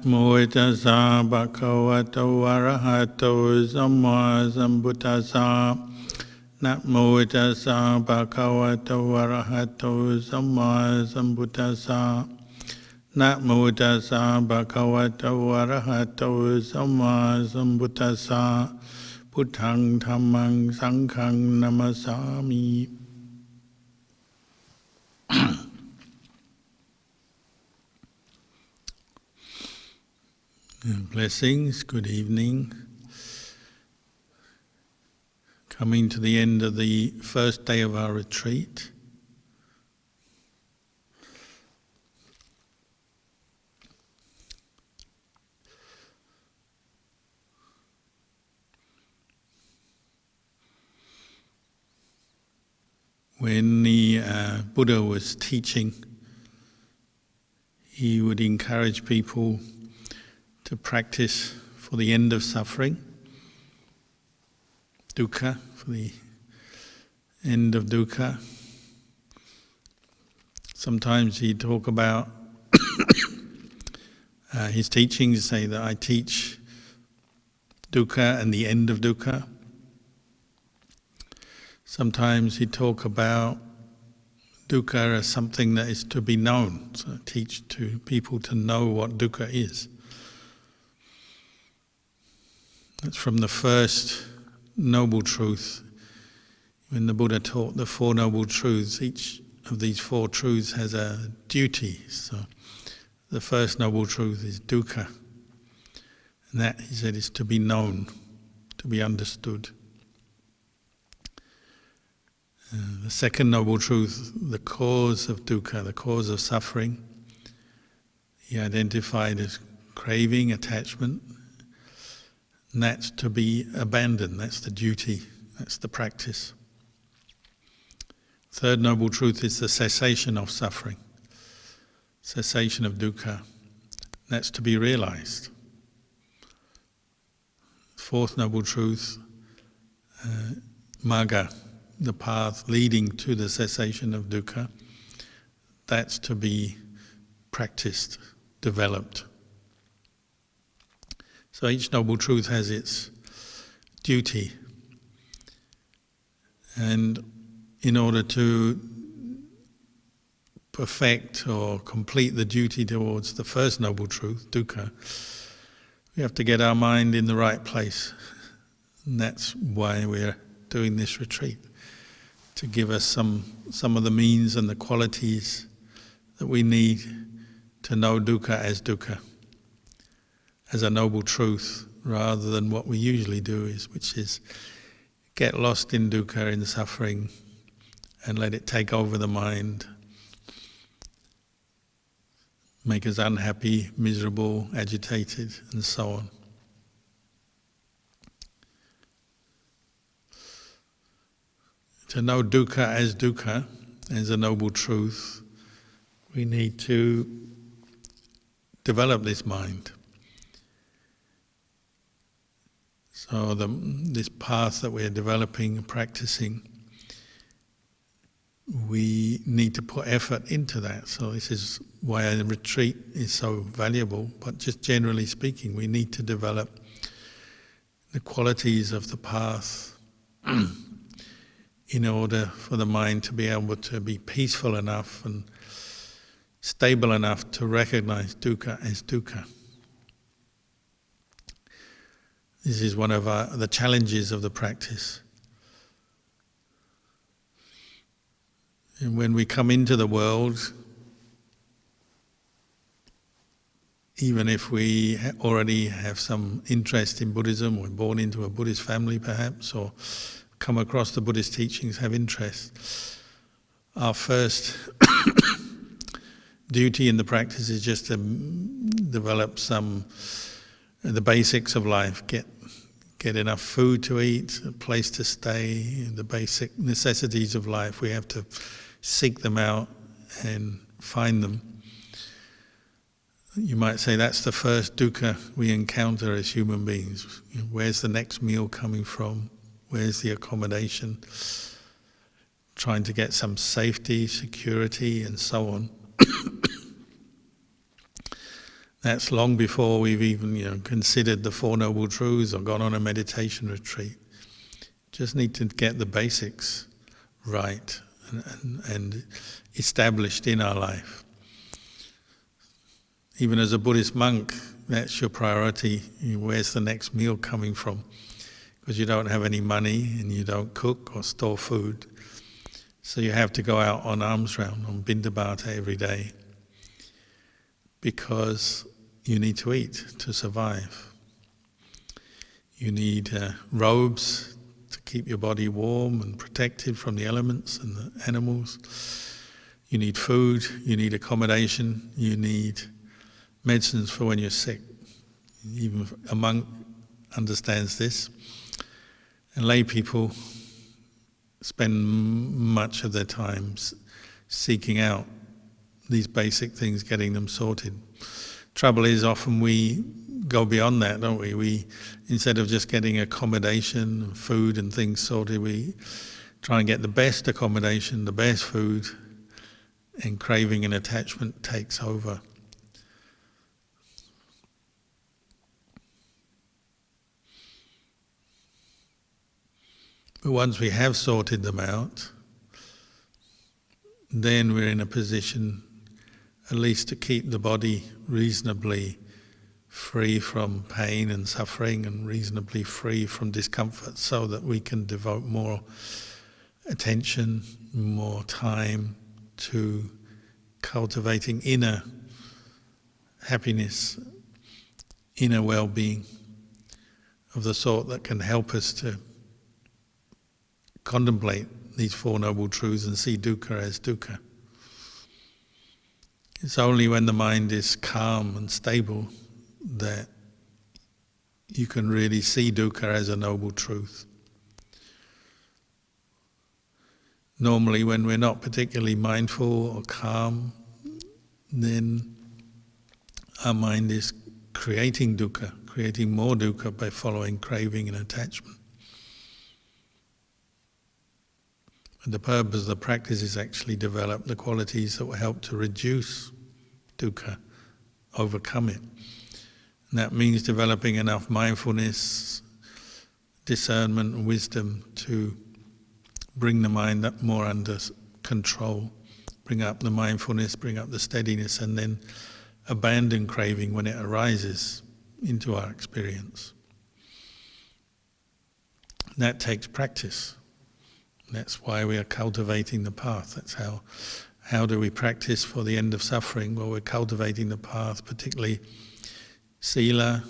โมตัสสะภะคะวะโตอะระหะโตสัมมาสัมพุทธัสสะนะโมตัสสะภะคะวะโตอะระหะโตสัมมาสัมพุทธัสสะนะโมตัสสะภะคะวะโตอะระหะโตสัมมาสัมพุทธัสสะพุทธังธัมมังสังฆังนะมัสสามิ Blessings, good evening. Coming to the end of the first day of our retreat. When the Buddha was teaching, he would encourage people to practice for the end of suffering, dukkha, for the end of dukkha. Sometimes he'd talk about his teachings, say that I teach dukkha and the end of dukkha. Sometimes he'd talk about dukkha as something that is to be known, so teach to people to know what dukkha is. That's from the first noble truth. When the Buddha taught the Four Noble Truths, each of these four truths has a duty. So the first noble truth is dukkha. And that, he said, is to be known, to be understood. The second noble truth, the cause of dukkha, the cause of suffering, he identified as craving, attachment. And that's to be abandoned, that's the duty, that's the practice. Third noble truth is the cessation of suffering, cessation of dukkha. That's to be realized. Fourth noble truth, magga, the path leading to the cessation of dukkha. That's to be practiced, developed. So each noble truth has its duty. And in order to perfect or complete the duty towards the first noble truth, dukkha, we have to get our mind in the right place. And that's why we're doing this retreat, to give us some of the means and the qualities that we need to know dukkha, as a noble truth, rather than what we usually do, which is get lost in dukkha, in suffering, and let it take over the mind, make us unhappy, miserable, agitated, and so on. To know dukkha, as a noble truth, we need to develop this mind. So this path that we're developing and practicing, we need to put effort into that. So this is why a retreat is so valuable, but just generally speaking, we need to develop the qualities of the path in order for the mind to be able to be peaceful enough and stable enough to recognize dukkha as dukkha. This is one of the challenges of the practice. And when we come into the world, even if we already have some interest in Buddhism, or born into a Buddhist family perhaps, or come across the Buddhist teachings, have interest, our first duty in the practice is just to develop the basics of life, get enough food to eat, a place to stay, the basic necessities of life. We have to seek them out and find them. You might say that's the first dukkha we encounter as human beings. Where's the next meal coming from? Where's the accommodation? Trying to get some safety, security, and so on. That's long before we've even considered the Four Noble Truths or gone on a meditation retreat. Just need to get the basics right and established in our life. Even as a Buddhist monk, that's your priority. Where's the next meal coming from? Because you don't have any money and you don't cook or store food. So you have to go out on alms round, on Bindabata every day, because you need to eat to survive. You need robes to keep your body warm and protected from the elements and the animals. You need food, you need accommodation, you need medicines for when you're sick. Even a monk understands this. And lay people spend much of their time seeking out these basic things, getting them sorted. Trouble is, often we go beyond that, don't we? We, instead of just getting accommodation, food and things sorted, we try and get the best accommodation, the best food, and craving and attachment takes over. But once we have sorted them out, then we're in a position at least to keep the body reasonably free from pain and suffering and reasonably free from discomfort, so that we can devote more attention, more time to cultivating inner happiness, inner well-being of the sort that can help us to contemplate these Four Noble Truths and see dukkha as dukkha. It's only when the mind is calm and stable that you can really see dukkha as a noble truth. Normally, when we're not particularly mindful or calm, then our mind is creating dukkha, creating more dukkha by following craving and attachment. And the purpose of the practice is actually develop the qualities that will help to reduce dukkha, overcome it. And that means developing enough mindfulness, discernment and wisdom to bring the mind up more under control, bring up the mindfulness, bring up the steadiness, and then abandon craving when it arises into our experience. And that takes practice. That's why we are cultivating the path. That's how do we practice for the end of suffering? Well, we're cultivating the path, particularly sila,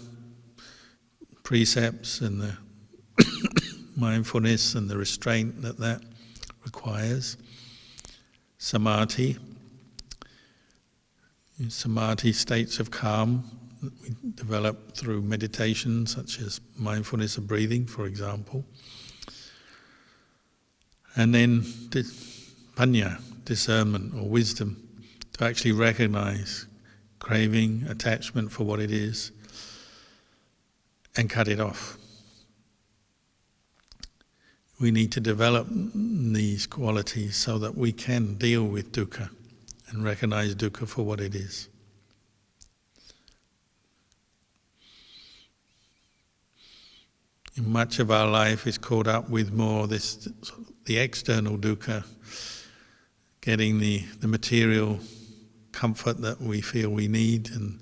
precepts and the mindfulness and the restraint that requires. Samadhi, states of calm that we develop through meditation, such as mindfulness of breathing, for example. And then panya, discernment or wisdom, to actually recognize craving, attachment for what it is, and cut it off. We need to develop these qualities so that we can deal with dukkha and recognize dukkha for what it is. Much of our life is caught up with more the external dukkha, getting the material comfort that we feel we need and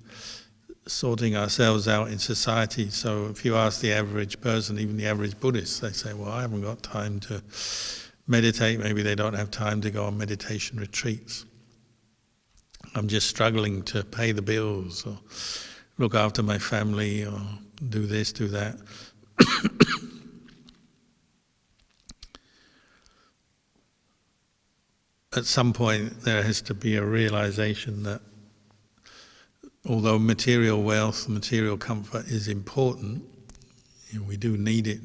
sorting ourselves out in society. So if you ask the average person, even the average Buddhist, they say, well, I haven't got time to meditate. Maybe they don't have time to go on meditation retreats. I'm just struggling to pay the bills or look after my family or do this, do that. At some point there has to be a realization that although material wealth, material comfort is important, we do need it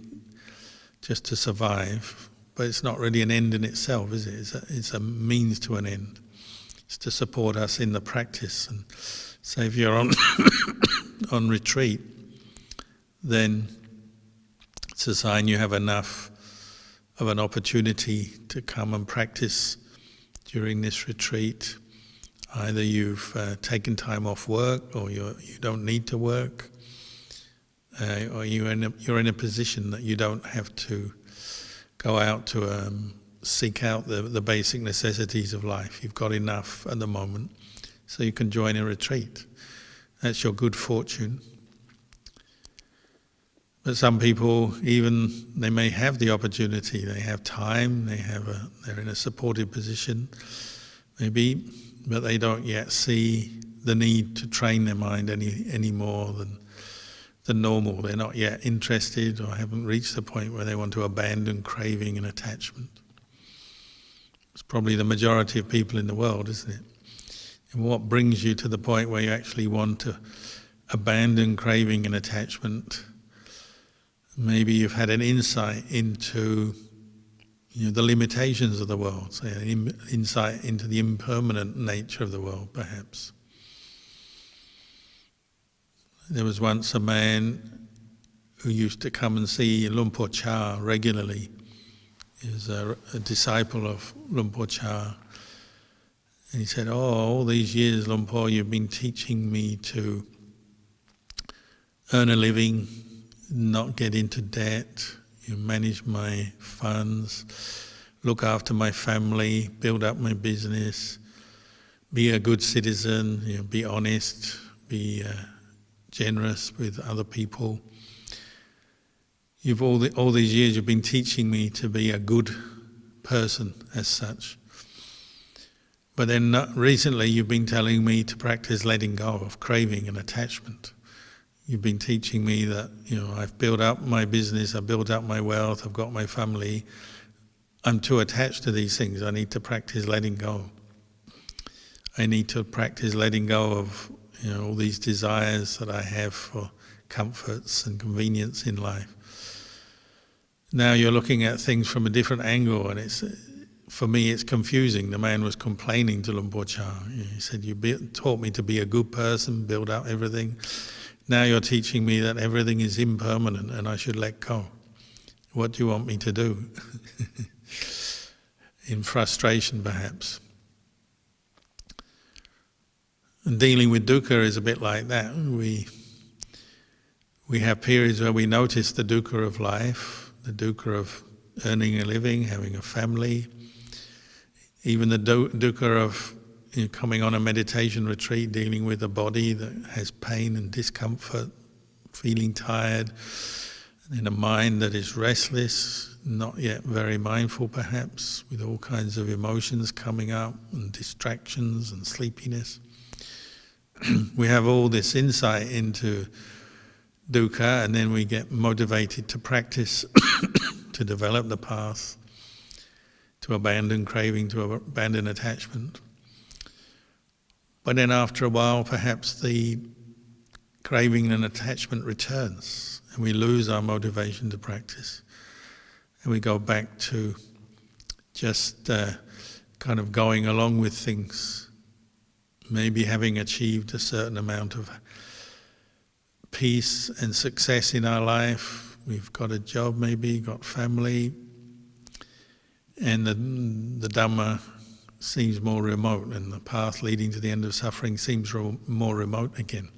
just to survive, but it's not really an end in itself, is it? It's a means to an end. It's to support us in the practice. And so if you're on retreat, then it's a sign you have enough of an opportunity to come and practice during this retreat, Either you've taken time off work, or you don't need to work, or you're in a position that you don't have to go out to seek out the basic necessities of life. You've got enough at the moment, so you can join a retreat. That's your good fortune. But some people, even they may have the opportunity, they have time, they're in a supportive position, maybe, but they don't yet see the need to train their mind any more than normal. They're not yet interested or haven't reached the point where they want to abandon craving and attachment. It's probably the majority of people in the world, isn't it? And what brings you to the point where you actually want to abandon craving and attachment? Maybe you've had an insight into the limitations of the world, say an insight into the impermanent nature of the world, perhaps. There was once a man who used to come and see Luang Por Chah regularly. He was a disciple of Luang Por Chah. And he said, all these years, Luang Por, you've been teaching me to earn a living, not get into debt, manage my funds, look after my family, build up my business, be a good citizen, be honest, be generous with other people. All these years you've been teaching me to be a good person as such. But then recently you've been telling me to practice letting go of craving and attachment. You've been teaching me that, I've built up my business, I've built up my wealth, I've got my family. I'm too attached to these things. I need to practice letting go. I need to practice letting go of, all these desires that I have for comforts and convenience in life. Now you're looking at things from a different angle, and for me it's confusing. The man was complaining to Luang Por Chah. He said, you taught me to be a good person, build up everything. Now you're teaching me that everything is impermanent and I should let go. What do you want me to do? In frustration, perhaps. And dealing with dukkha is a bit like that. We have periods where we notice the dukkha of life, the dukkha of earning a living, having a family, even the dukkha of coming on a meditation retreat, dealing with a body that has pain and discomfort, feeling tired, and a mind that is restless, not yet very mindful perhaps, with all kinds of emotions coming up and distractions and sleepiness. We have all this insight into dukkha, and then we get motivated to practice, to develop the path, to abandon craving, to abandon attachment. But then after a while, perhaps the craving and attachment returns, and we lose our motivation to practice. And we go back to just kind of going along with things, maybe having achieved a certain amount of peace and success in our life. We've got a job maybe, got family, and the Dhamma seems more remote, and the path leading to the end of suffering seems more remote again.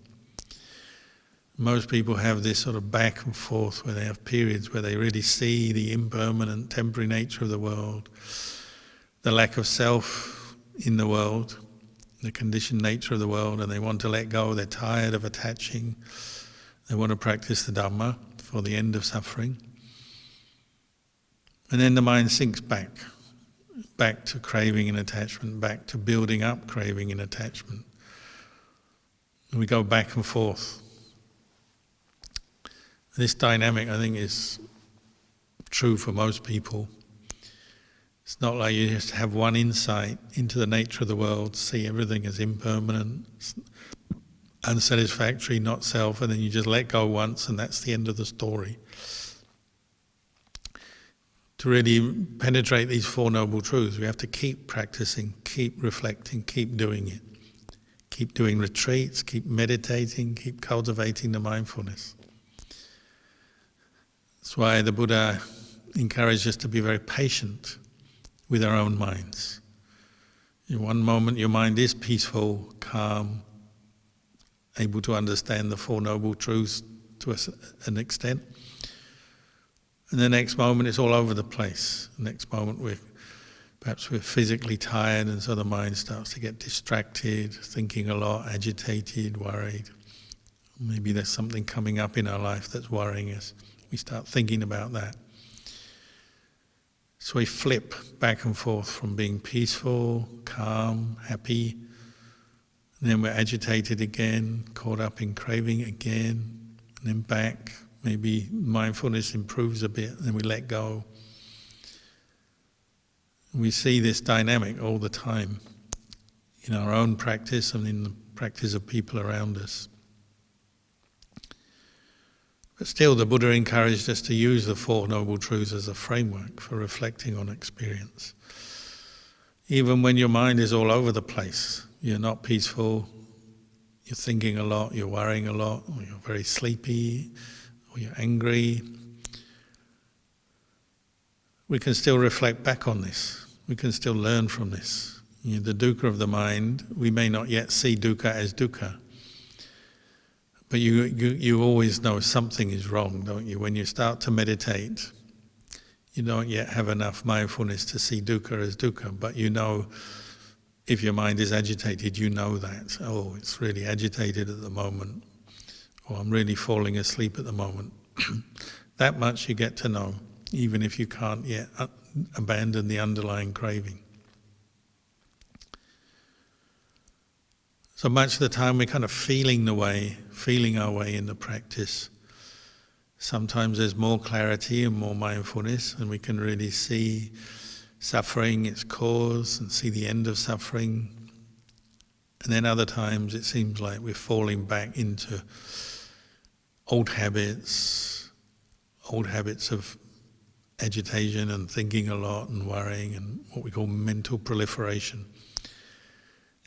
Most people have this sort of back and forth where they have periods where they really see the impermanent, temporary nature of the world, the lack of self in the world, the conditioned nature of the world, and they want to let go. They're tired of attaching. They want to practice the Dhamma for the end of suffering. And then the mind sinks back to craving and attachment, back to building up craving and attachment. And we go back and forth. This dynamic, I think, is true for most people. It's not like you just have one insight into the nature of the world, see everything as impermanent, unsatisfactory, not self, and then you just let go once and that's the end of the story. To really penetrate these Four Noble Truths, we have to keep practicing, keep reflecting, keep doing it. Keep doing retreats, keep meditating, keep cultivating the mindfulness. That's why the Buddha encouraged us to be very patient with our own minds. In one moment your mind is peaceful, calm, able to understand the Four Noble Truths to an extent. And the next moment it's all over the place. The next moment perhaps we're physically tired, and so the mind starts to get distracted, thinking a lot, agitated, worried. Maybe there's something coming up in our life that's worrying us. We start thinking about that. So we flip back and forth from being peaceful, calm, happy, and then we're agitated again, caught up in craving again, and then back. Maybe mindfulness improves a bit, and then we let go. We see this dynamic all the time in our own practice and in the practice of people around us. But still, the Buddha encouraged us to use the Four Noble Truths as a framework for reflecting on experience. Even when your mind is all over the place, you're not peaceful, you're thinking a lot, you're worrying a lot, or you're very sleepy, or you're angry, we can still reflect back on this. We can still learn from this. The dukkha of the mind, we may not yet see dukkha as dukkha, but you always know something is wrong, don't you? When you start to meditate, you don't yet have enough mindfulness to see dukkha as dukkha, but you know if your mind is agitated, you know that. Oh, it's really agitated at the moment, or I'm really falling asleep at the moment. That much you get to know, even if you can't yet abandon the underlying craving. So much of the time we're kind of feeling our way in the practice. Sometimes there's more clarity and more mindfulness, and we can really see suffering, its cause, and see the end of suffering. And then other times it seems like we're falling back into old habits of agitation and thinking a lot and worrying and what we call mental proliferation.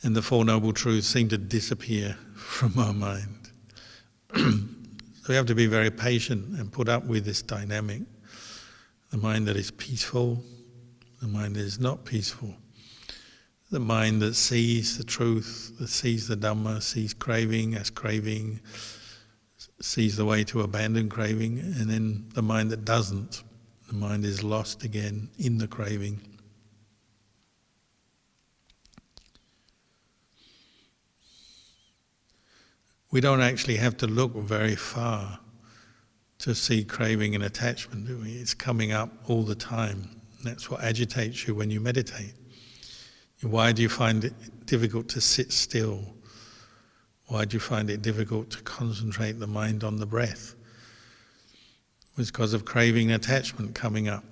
And the Four Noble Truths seem to disappear from our mind. So we have to be very patient and put up with this dynamic. The mind that is peaceful, the mind that is not peaceful. The mind that sees the truth, that sees the Dhamma, sees craving as craving, sees the way to abandon craving, and then the mind that doesn't. The mind is lost again in the craving. We don't actually have to look very far to see craving and attachment, do we? It's coming up all the time. That's what agitates you when you meditate. Why do you find it difficult to sit still? Why do you find it difficult to concentrate the mind on the breath? It's because of craving and attachment coming up.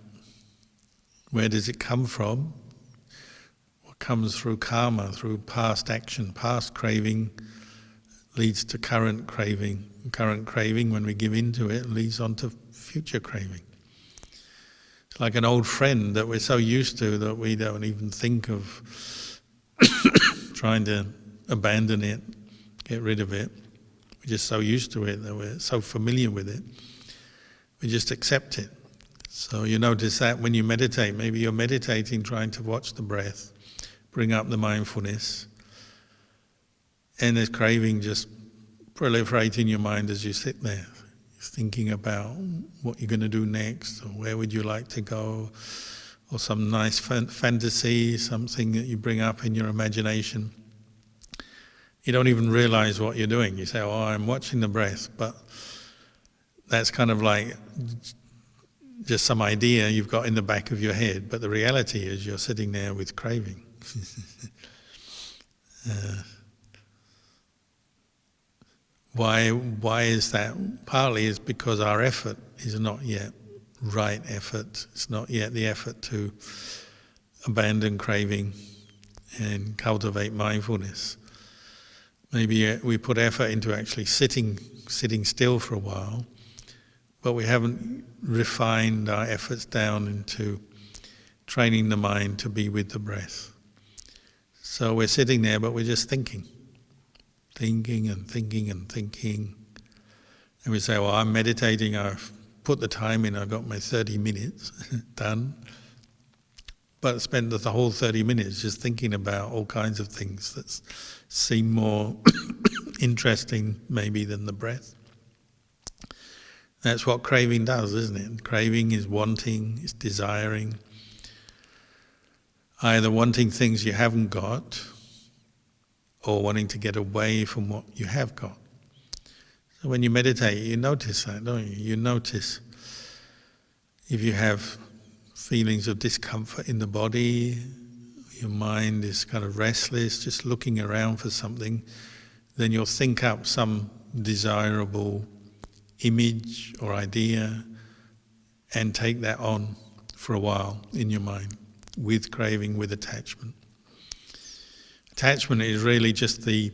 Where does it come from? What comes through karma, through past action, past craving leads to current craving. Current craving, when we give in to it, leads on to future craving. It's like an old friend that we're so used to that we don't even think of trying to abandon it, get rid of it. We're just so used to it that we're so familiar with it. We just accept it. So you notice that when you meditate, maybe you're meditating, trying to watch the breath, bring up the mindfulness, and there's craving just proliferating in your mind as you sit there, thinking about what you're going to do next, or where would you like to go, or some nice fantasy, something that you bring up in your imagination. You don't even realize what you're doing. You say, oh, I'm watching the breath, but that's kind of like just some idea you've got in the back of your head, but the reality is you're sitting there with craving. Why is that? Partly is because our effort is not yet right effort. It's not yet the effort to abandon craving and cultivate mindfulness. Maybe we put effort into actually sitting still for a while, but we haven't refined our efforts down into training the mind to be with the breath. So we're sitting there, but we're just thinking and thinking and thinking. And we say, well, I'm meditating, I've put the time in, I've got my 30 minutes done. but spend the whole 30 minutes just thinking about all kinds of things that seem more interesting maybe than the breath. That's what craving does, isn't it? Craving is wanting, is desiring. Either wanting things you haven't got or wanting to get away from what you have got. So when you meditate, you notice that, don't you? You notice if you have feelings of discomfort in the body, your mind is kind of restless, just looking around for something, then you'll think up some desirable image or idea and take that on for a while in your mind with craving, with attachment. Attachment is really just the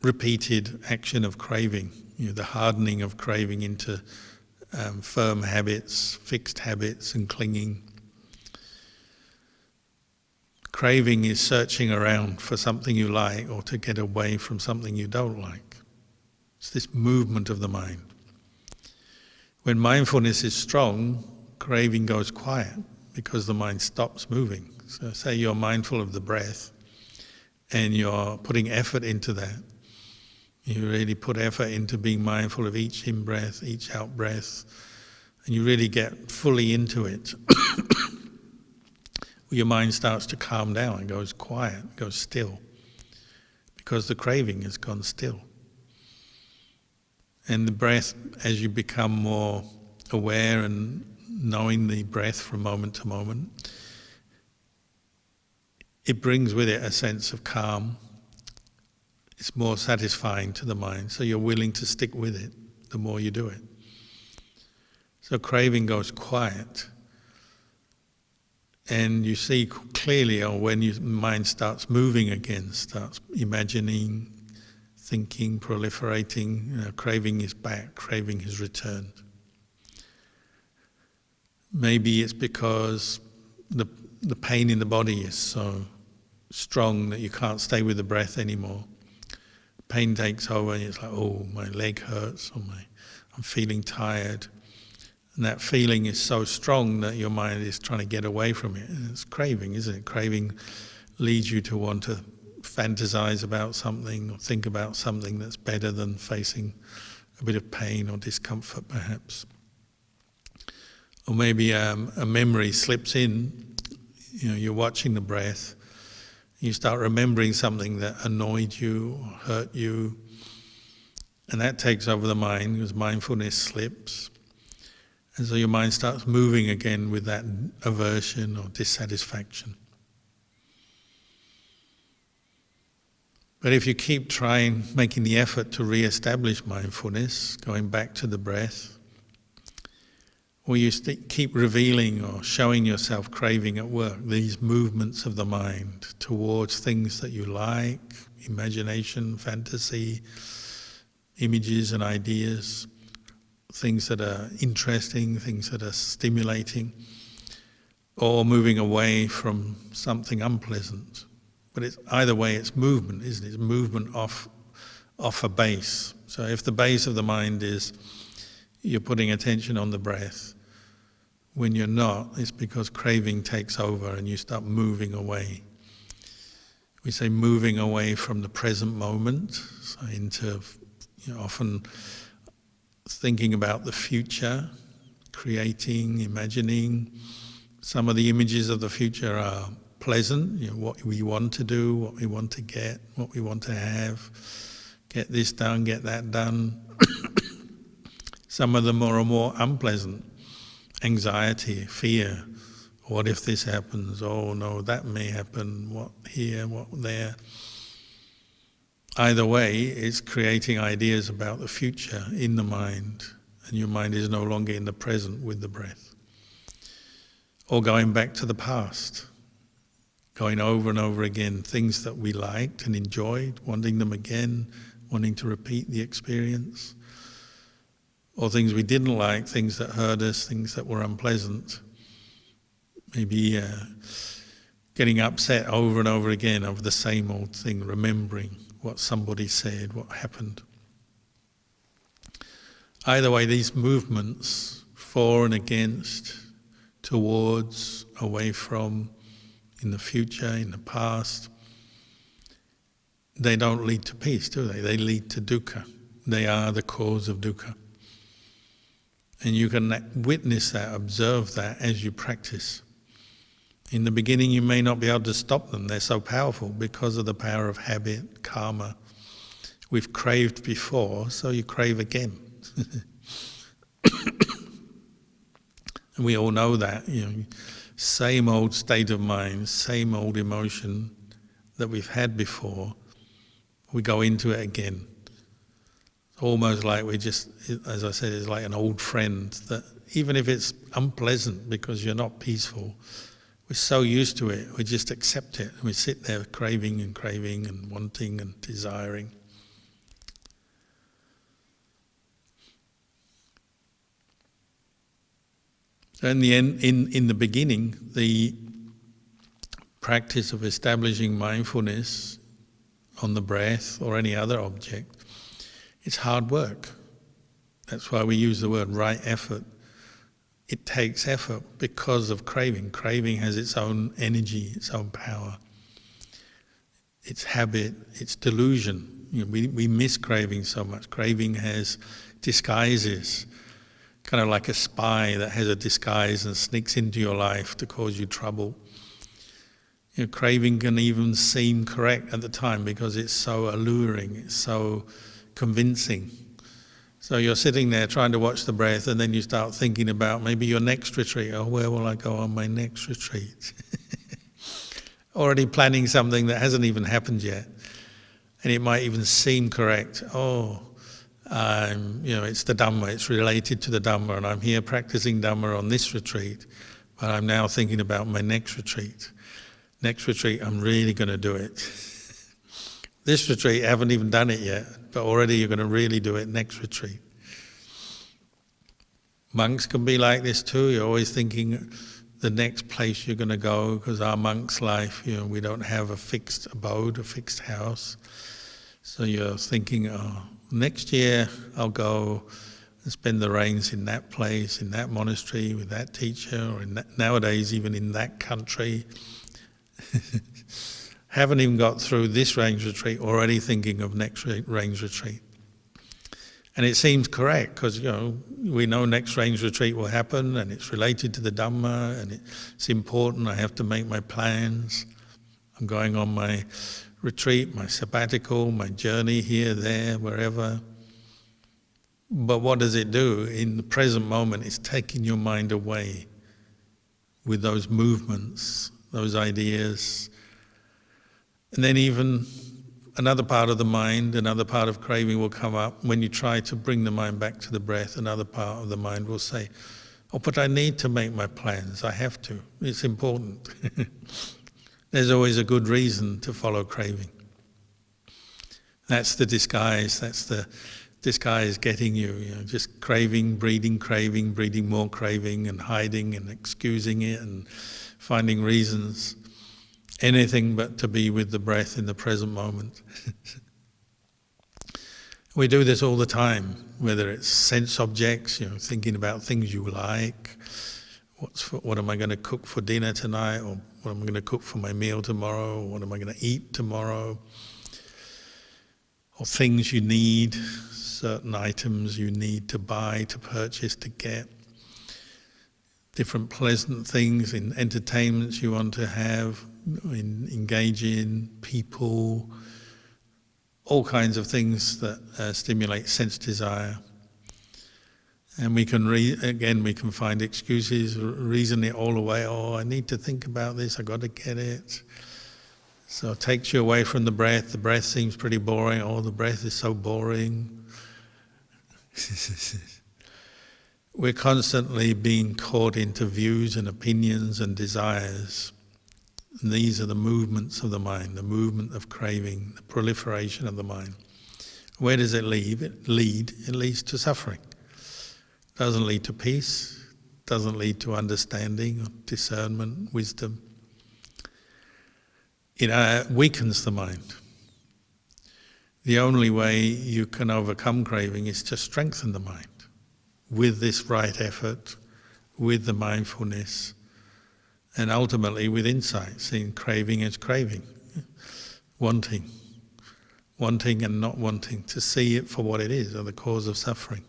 repeated action of craving, the hardening of craving into firm habits, fixed habits and clinging. Craving is searching around for something you like or to get away from something you don't like. It's this movement of the mind. When mindfulness is strong, craving goes quiet because the mind stops moving. So say you're mindful of the breath and you're putting effort into that. You really put effort into being mindful of each in-breath, each out-breath, and you really get fully into it. Your mind starts to calm down and goes quiet, goes still, because the craving has gone still. And the breath, as you become more aware and knowing the breath from moment to moment, it brings with it a sense of calm. It's more satisfying to the mind, so you're willing to stick with it the more you do it. So craving goes quiet. And you see clearly when your mind starts moving again, starts imagining, thinking, proliferating, craving is back, craving has returned. Maybe it's because the pain in the body is so strong that you can't stay with the breath anymore. Pain takes over and it's like, oh, my leg hurts, or I'm feeling tired. And that feeling is so strong that your mind is trying to get away from it. And it's craving, isn't it? Craving leads you to want to fantasize about something or think about something that's better than facing a bit of pain or discomfort, perhaps. Or maybe a memory slips in. You're watching the breath. You start remembering something that annoyed you or hurt you. And that takes over the mind because mindfulness slips. And so your mind starts moving again with that aversion or dissatisfaction. But if you keep making the effort to re-establish mindfulness, going back to the breath, or you keep revealing or showing yourself craving at work, these movements of the mind towards things that you like, imagination, fantasy, images and ideas, things that are interesting, things that are stimulating, or moving away from something unpleasant. But either way, it's movement, isn't it? It's movement off a base. So if the base of the mind is you're putting attention on the breath, when you're not, it's because craving takes over and you start moving away. We say moving away from the present moment, so into often thinking about the future, creating, imagining. Some of the images of the future are pleasant, what we want to do, what we want to get, what we want to have, get this done, get that done. Some of them are more unpleasant, anxiety, fear. What if this happens? Oh no, that may happen. What here, what there? Either way, it's creating ideas about the future in the mind, and your mind is no longer in the present with the breath. Or going back to the past, going over and over again, things that we liked and enjoyed, wanting them again, wanting to repeat the experience. Or things we didn't like, things that hurt us, things that were unpleasant. Maybe getting upset over and over again over the same old thing, remembering what somebody said, what happened. Either way, these movements, for and against, towards, away from, in the future, in the past, they don't lead to peace, do they? They lead to dukkha. They are the cause of dukkha. And you can witness that, observe that as you practice. In the beginning you may not be able to stop them, they're so powerful because of the power of habit, karma. We've craved before, so you crave again. And we all know that, same old state of mind, same old emotion that we've had before, we go into it again. Almost like we just, as I said, it's like an old friend that even if it's unpleasant because you're not peaceful, we're so used to it, we just accept it. We sit there craving and wanting and desiring. In the end, in the beginning, the practice of establishing mindfulness on the breath or any other object, it's hard work. That's why we use the word right effort. It takes effort because of craving. Craving has its own energy, its own power. It's habit, it's delusion. We miss craving so much. Craving has disguises, kind of like a spy that has a disguise and sneaks into your life to cause you trouble. Craving can even seem correct at the time because it's so alluring, it's so convincing. So you're sitting there trying to watch the breath and then you start thinking about maybe your next retreat. Oh, where will I go on my next retreat? Already planning something that hasn't even happened yet. And it might even seem correct. It's the Dhamma, it's related to the Dhamma, and I'm here practicing Dhamma on this retreat, but I'm now thinking about my next retreat. Next retreat, I'm really going to do it. This retreat, I haven't even done it yet, but already you're going to really do it next retreat. Monks can be like this too. You're always thinking the next place you're going to go, because our monk's life, we don't have a fixed abode, a fixed house. So you're thinking, next year I'll go and spend the rains in that place, in that monastery, with that teacher, or nowadays even in that country. Haven't even got through this rains retreat, already thinking of next rains retreat. And it seems correct, because we know next rains retreat will happen, and it's related to the Dhamma, and it's important. I have to make my plans. I'm going on my retreat, my sabbatical, my journey here, there, wherever. But what does it do? In the present moment, it's taking your mind away with those movements, those ideas. And then even another part of the mind, another part of craving will come up. When you try to bring the mind back to the breath, another part of the mind will say, but I need to make my plans, I have to, it's important. There's always a good reason to follow craving. That's the disguise getting you, just craving, breeding more craving, and hiding and excusing it and finding reasons. Anything but to be with the breath in the present moment. We do this all the time, whether it's sense objects, thinking about things you like, what am I going to cook for dinner tonight, or what am I going to cook for my meal tomorrow, or what am I going to eat tomorrow, or things you need, certain items you need to buy, to purchase, to get, different pleasant things in entertainments you want to have, engage in, people, all kinds of things that stimulate sense desire. And we can we can find excuses, reason it all away. I need to think about this, I've got to get it. So it takes you away from the breath. The breath seems pretty boring. The breath is so boring. We're constantly being caught into views and opinions and desires. And these are the movements of the mind, the movement of craving, the proliferation of the mind. Where does it lead? It leads to suffering. It doesn't lead to peace, doesn't lead to understanding, discernment, wisdom. It weakens the mind. The only way you can overcome craving is to strengthen the mind with this right effort, with the mindfulness, And ultimately with insight, seeing craving as craving, wanting and not wanting, to see it for what it is, or the cause of suffering.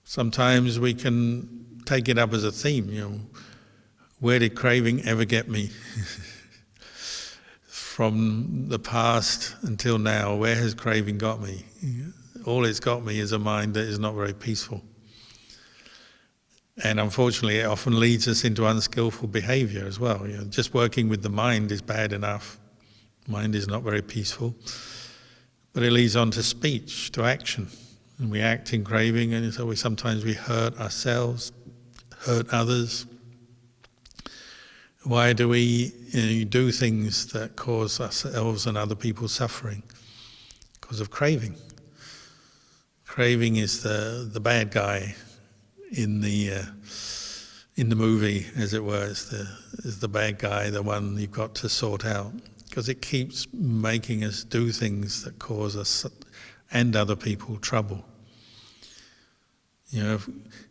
Sometimes we can take it up as a theme, where did craving ever get me? From the past until now, where has craving got me? All it's got me is a mind that is not very peaceful. And unfortunately, it often leads us into unskillful behavior as well. Just working with the mind is bad enough. Mind is not very peaceful. But it leads on to speech, to action. And we act in craving, and so sometimes we hurt ourselves, hurt others. Why do we do things that cause ourselves and other people suffering? Because of craving. Craving is the bad guy in the movie, as it were, is the bad guy, the one you've got to sort out, because it keeps making us do things that cause us and other people trouble.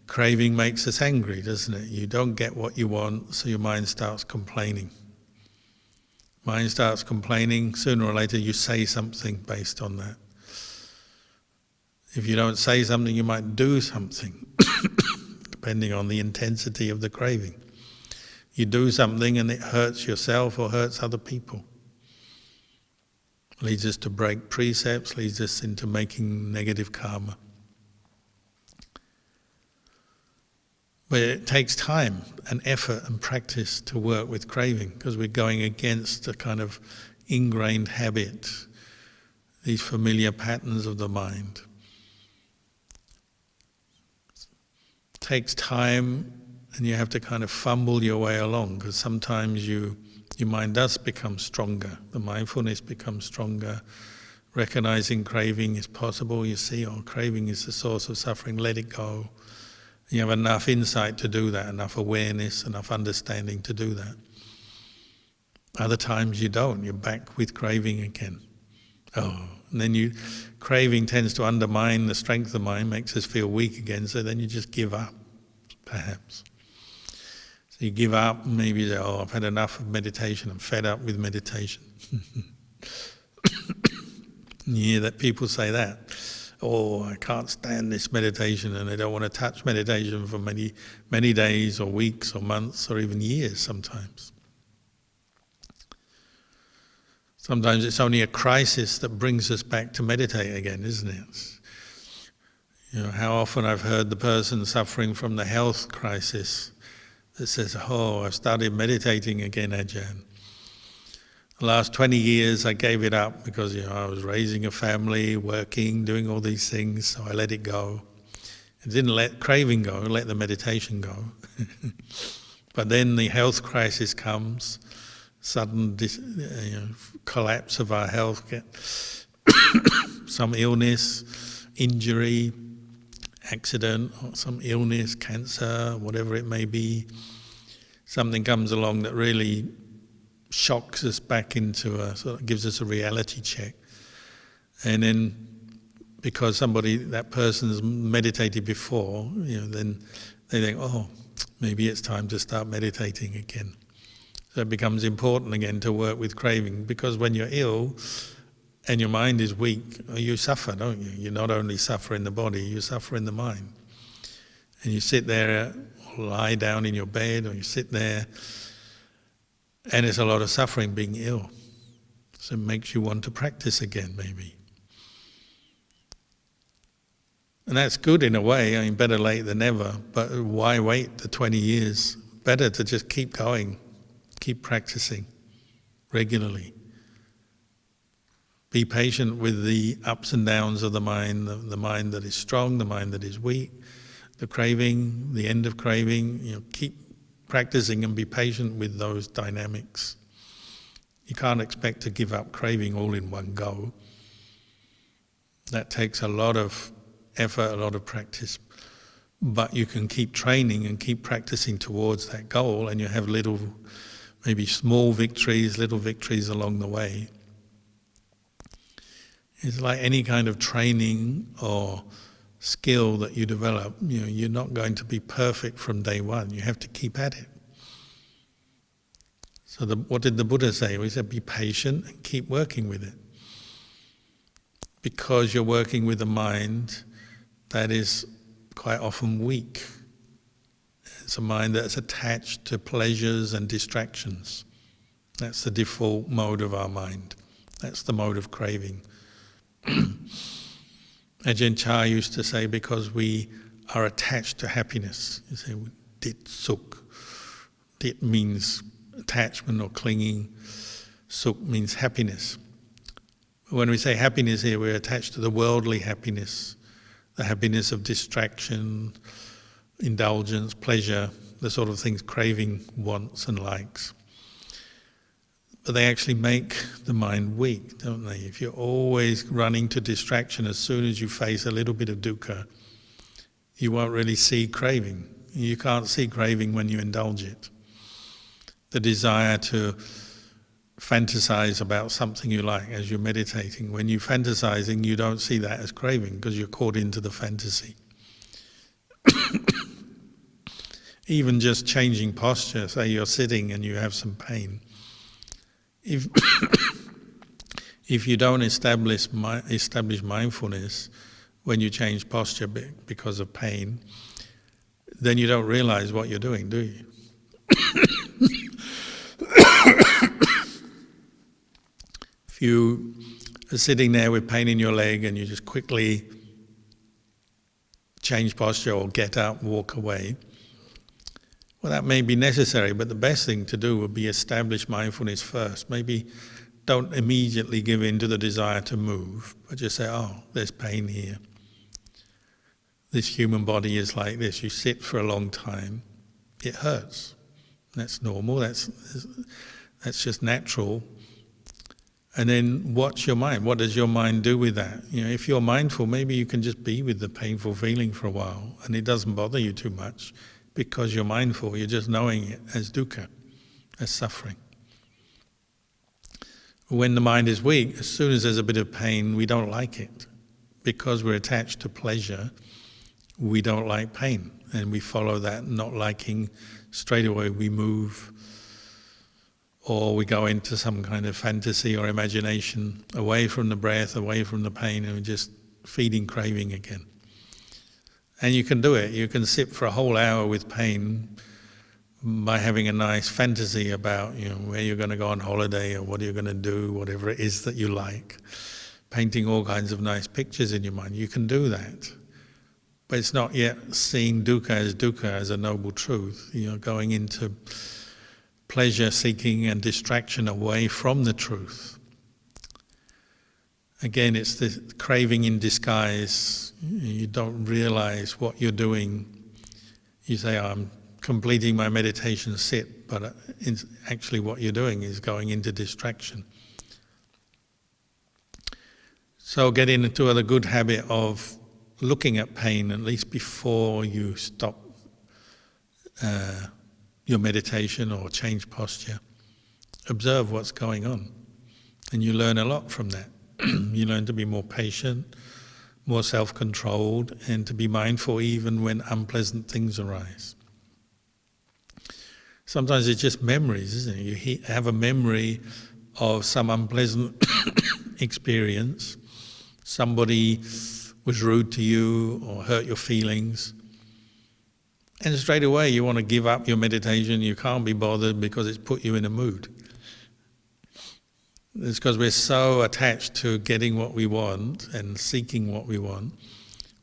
Craving makes us angry, doesn't it? You don't get what you want, so your mind starts complaining. Mind starts complaining, sooner or later you say something based on that. If you don't say something, you might do something, depending on the intensity of the craving. You do something and it hurts yourself or hurts other people. Leads us to break precepts, leads us into making negative karma. But it takes time and effort and practice to work with craving, because we're going against a kind of ingrained habit, these familiar patterns of the mind. It takes time, and you have to kind of fumble your way along, because sometimes your mind does become stronger, the mindfulness becomes stronger. Recognizing craving is possible, you see, craving is the source of suffering, let it go. You have enough insight to do that, enough awareness, enough understanding to do that. Other times you don't, you're back with craving again. And then craving tends to undermine the strength of the mind, makes us feel weak again, so then you just give up, perhaps. So you give up, and maybe you say, I've had enough of meditation, I'm fed up with meditation. You hear that people say that. I can't stand this meditation, and I don't want to touch meditation for many, many days or weeks or months or even years sometimes. Sometimes it's only a crisis that brings us back to meditate again, isn't it? How often I've heard the person suffering from the health crisis that says, I've started meditating again, Ajahn. The last 20 years I gave it up because I was raising a family, working, doing all these things, so I let it go. I didn't let craving go, I let the meditation go. But then the health crisis comes, sudden collapse of our health, some illness, injury, accident, or some illness, cancer, whatever it may be. Something comes along that really shocks us back into gives us a reality check. And then because that person's meditated before, then they think, maybe it's time to start meditating again. So it becomes important again to work with craving, because when you're ill and your mind is weak, you suffer, don't you? You not only suffer in the body, you suffer in the mind. And you sit there, or lie down in your bed, or you sit there, and it's a lot of suffering being ill. So it makes you want to practice again, maybe. And that's good in a way, better late than never, but why wait the 20 years? Better to just keep going, keep practicing regularly. Be patient with the ups and downs of the mind that is strong, the mind that is weak, the craving, the end of craving. Keep practicing and be patient with those dynamics. You can't expect to give up craving all in one go. That takes a lot of effort, a lot of practice. But you can keep training and keep practicing towards that goal, and you have little, maybe small victories, little victories along the way. It's like any kind of training or skill that you develop. You're not going to be perfect from day one. You have to keep at it. So what did the Buddha say? He said, be patient and keep working with it. Because you're working with a mind that is quite often weak. It's a mind that's attached to pleasures and distractions. That's the default mode of our mind. That's the mode of craving. Ajahn Chah used to say, because we are attached to happiness. You say, dit sukh. Dit means attachment or clinging. Sukh means happiness. When we say happiness here, we're attached to the worldly happiness, the happiness of distraction, indulgence, pleasure, the sort of things craving wants and likes. But they actually make the mind weak, don't they? If you're always running to distraction, as soon as you face a little bit of dukkha, you won't really see craving. You can't see craving when you indulge it. The desire to fantasize about something you like as you're meditating. When you're fantasizing, you don't see that as craving because you're caught into the fantasy. Even just changing posture, say you're sitting and you have some pain. If you don't establish mindfulness when you change posture because of pain, then you don't realize what you're doing, do you? If you are sitting there with pain in your leg and you just quickly change posture or get up, walk away, well, that may be necessary, but the best thing to do would be establish mindfulness first. Maybe don't immediately give in to the desire to move, but just say, oh, there's pain here. This human body is like this. You sit for a long time, it hurts. That's normal, that's just natural. And then watch your mind. What does your mind do with that? If you're mindful, maybe you can just be with the painful feeling for a while and it doesn't bother you too much because you're mindful, you're just knowing it as dukkha, as suffering. When the mind is weak, as soon as there's a bit of pain, we don't like it. Because we're attached to pleasure, we don't like pain. And we follow that not liking, straight away we move, or we go into some kind of fantasy or imagination, away from the breath, away from the pain, and we're just feeding craving again. And you can do it. You can sit for a whole hour with pain by having a nice fantasy about where you're going to go on holiday or what you're going to do, whatever it is that you like, painting all kinds of nice pictures in your mind. You can do that. But it's not yet seeing dukkha as a noble truth. You're going into pleasure seeking and distraction away from the truth. Again, it's the craving in disguise. You don't realize what you're doing. You say, I'm completing my meditation sit, but actually what you're doing is going into distraction. So get into a good habit of looking at pain, at least before you stop your meditation or change posture. Observe what's going on. And you learn a lot from that. You learn to be more patient, more self-controlled, and to be mindful even when unpleasant things arise. Sometimes it's just memories, isn't it? You have a memory of some unpleasant experience. Somebody was rude to you or hurt your feelings. And straight away you want to give up your meditation. You can't be bothered because it's put you in a mood. It's because we're so attached to getting what we want and seeking what we want.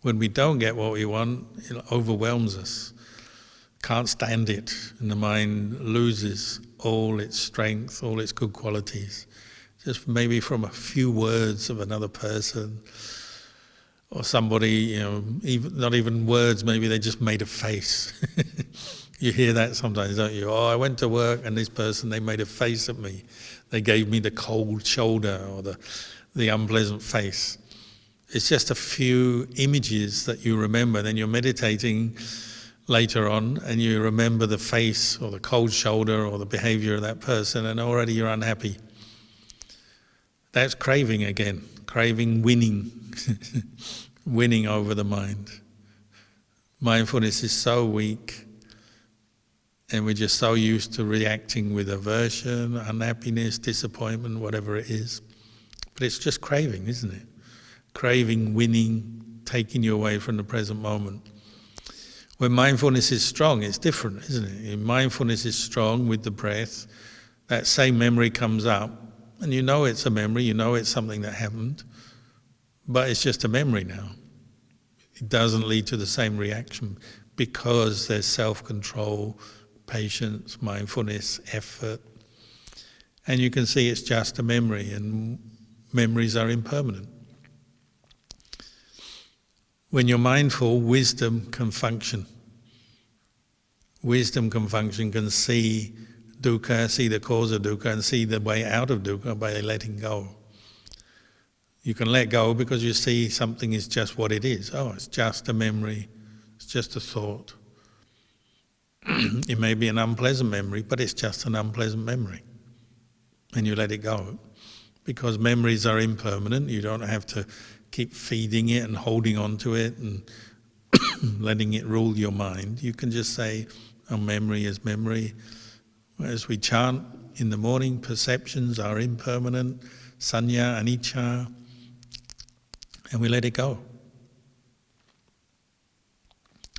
When we don't get what we want, it overwhelms us. Can't stand it, and the mind loses all its strength, all its good qualities. Just maybe from a few words of another person, or somebody, not even words, maybe they just made a face. You hear that sometimes, don't you? Oh, I went to work and this person, they made a face at me. They gave me the cold shoulder or the unpleasant face. It's just a few images that you remember. Then you're meditating later on and you remember the face or the cold shoulder or the behavior of that person, and already you're unhappy. That's craving again, craving winning. winning over the mind. Mindfulness is so weak, and we're just so used to reacting with aversion, unhappiness, disappointment, whatever it is. But it's just craving, isn't it? Craving, winning, taking you away from the present moment. When mindfulness is strong, it's different, isn't it? If mindfulness is strong with the breath, that same memory comes up, and you know it's a memory, you know it's something that happened, but it's just a memory now. It doesn't lead to the same reaction because there's self-control, patience, mindfulness, effort. And you can see it's just a memory, and memories are impermanent. When you're mindful, wisdom can function. Wisdom can function, can see dukkha, see the cause of dukkha, and see the way out of dukkha by letting go. You can let go because you see something is just what it is. Oh, it's just a memory, it's just a thought. It may be an unpleasant memory, but it's just an unpleasant memory. And you let it go. Because memories are impermanent, you don't have to keep feeding it and holding on to it and letting it rule your mind. You can just say, oh, memory is memory. As we chant in the morning, perceptions are impermanent, sanya, anicca, and we let it go.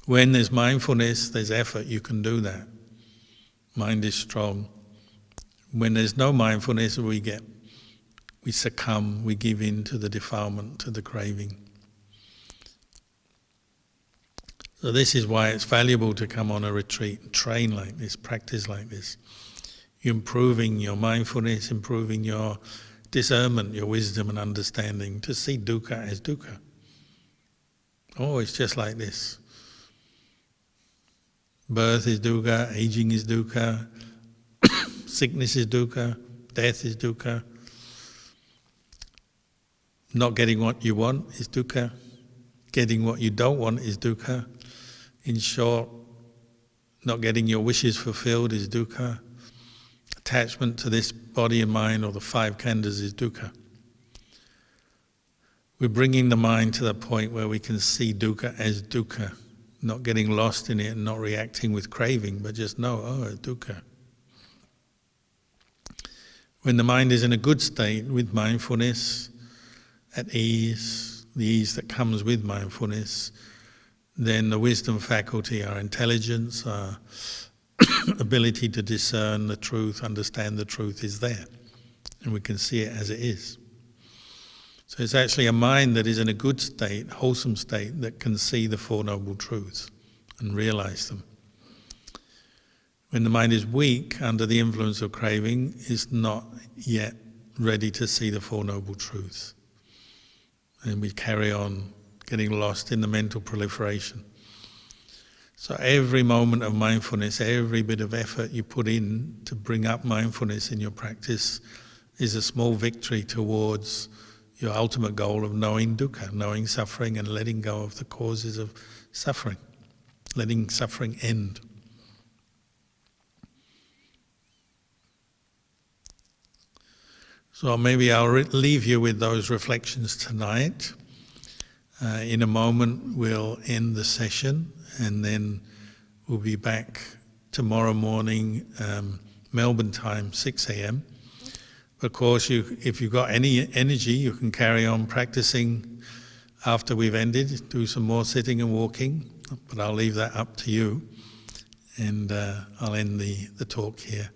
When there's mindfulness, there's effort, you can do that. Mind is strong. When there's no mindfulness, we succumb, we give in to the defilement, to the craving. So this is why it's valuable to come on a retreat, train like this, practice like this. You're improving your mindfulness, improving your discernment, your wisdom and understanding, to see dukkha as dukkha. Oh, it's just like this. Birth is dukkha, aging is dukkha, sickness is dukkha, death is dukkha. Not getting what you want is dukkha. Getting what you don't want is dukkha. In short, not getting your wishes fulfilled is dukkha. Attachment to this body and mind or the five khandhas is dukkha. We're bringing the mind to the point where we can see dukkha as dukkha, not getting lost in it and not reacting with craving, but just know, oh, it's dukkha. When the mind is in a good state with mindfulness, at ease, the ease that comes with mindfulness, then the wisdom faculty, our intelligence, our ability to discern the truth, understand the truth is there. And we can see it as it is. So it's actually a mind that is in a good state, wholesome state, that can see the Four Noble Truths and realize them. When the mind is weak, under the influence of craving, is not yet ready to see the Four Noble Truths. And we carry on getting lost in the mental proliferation. So every moment of mindfulness, every bit of effort you put in to bring up mindfulness in your practice is a small victory towards your ultimate goal of knowing dukkha, knowing suffering and letting go of the causes of suffering, letting suffering end. So maybe I'll leave you with those reflections tonight. In a moment we'll end the session and then we'll be back tomorrow morning, Melbourne time, 6 a.m. Of course, if you've got any energy, you can carry on practicing after we've ended, do some more sitting and walking, but I'll leave that up to you, and I'll end the talk here.